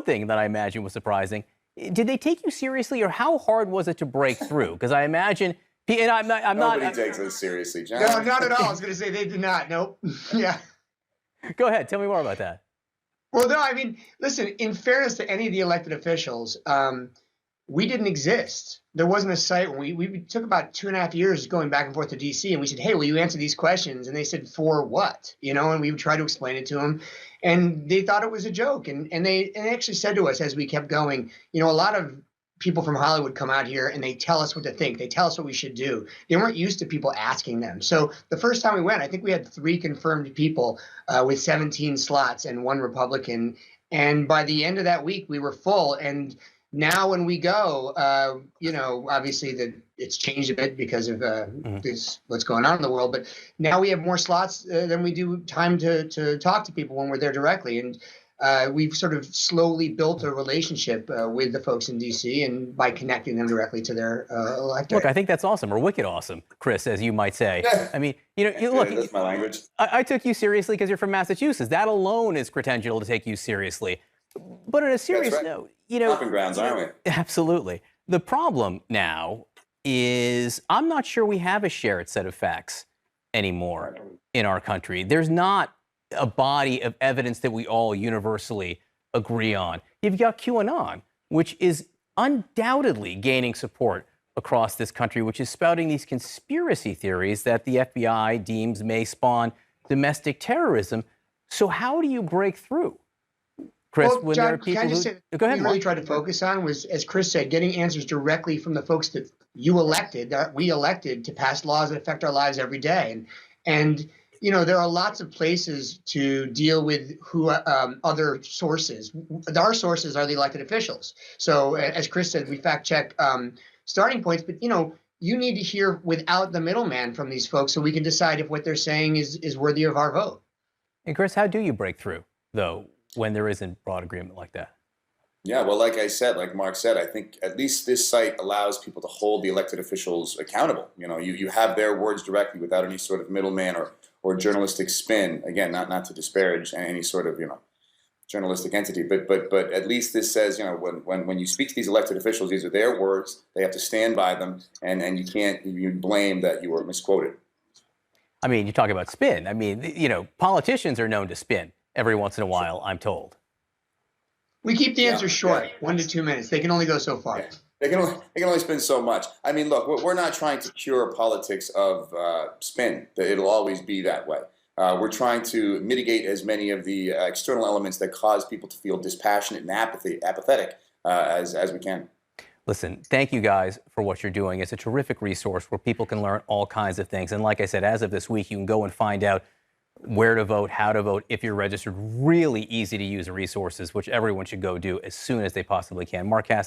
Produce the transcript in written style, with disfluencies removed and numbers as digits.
thing that I imagine was surprising. Did they take you seriously, or how hard was it to break through? Because I imagine, and I'm not. Nobody takes us seriously, John. No, not at all. I was going to say they did not. Nope. Yeah. Go ahead. Tell me more about that. Well, no, I mean, listen, in fairness to any of the elected officials, we didn't exist. There wasn't a site when we took about 2.5 years going back and forth to DC, and we said, hey, will you answer these questions? And they said, for what? And we would try to explain it to them, and they thought it was a joke. And they actually said to us as we kept going, a lot of people from Hollywood come out here and they tell us what to think. They tell us what we should do. They weren't used to people asking them. So the first time we went, I think we had 3 confirmed people with 17 slots and 1 Republican. And by the end of that week, we were full. And now when we go, obviously it's changed a bit because of what's going on in the world. But now we have more slots than we do time to talk to people when we're there directly. And we've sort of slowly built a relationship with the folks in D.C. and by connecting them directly to their electorate. Look, I think that's awesome, or wicked awesome, Chris, as you might say. I mean, look, that's my language. I took you seriously because you're from Massachusetts. That alone is credential to take you seriously. But on a serious note, Stomping grounds, aren't we? Absolutely. The problem now is I'm not sure we have a shared set of facts anymore in our country. There's not a body of evidence that we all universally agree on. You've got QAnon, which is undoubtedly gaining support across this country, which is spouting these conspiracy theories that the FBI deems may spawn domestic terrorism. So how do you break through? Chris, well, when John, there are people can I just who... say, Go ahead, we really tried to focus on was, as Chris said, getting answers directly from the folks that you elected, that we elected to pass laws that affect our lives every day. And there are lots of places to deal with other sources. Our sources are the elected officials. So as Chris said, we fact check starting points, but you need to hear without the middleman from these folks so we can decide if what they're saying is worthy of our vote. And Chris, how do you break through, though, when there isn't broad agreement like that? Yeah, well, like I said, like Mark said, I think at least this site allows people to hold the elected officials accountable. You have their words directly without any sort of middleman or journalistic spin. Again, not to disparage any sort of journalistic entity, but at least this says when you speak to these elected officials, these are their words. They have to stand by them, and you can't blame that you were misquoted. I mean, you talk about spin. I mean, politicians are known to spin every once in a while, I'm told. We keep the answer short, 1 to 2 minutes. They can only go so far. Yeah. They can only spin so much. I mean, look, we're not trying to cure politics of spin. It'll always be that way. We're trying to mitigate as many of the external elements that cause people to feel dispassionate and apathetic as we can. Listen, thank you guys for what you're doing. It's a terrific resource where people can learn all kinds of things. And like I said, as of this week, you can go and find out where to vote, how to vote, if you're registered. Really easy to use resources, which everyone should go do as soon as they possibly can. Mark Kassen.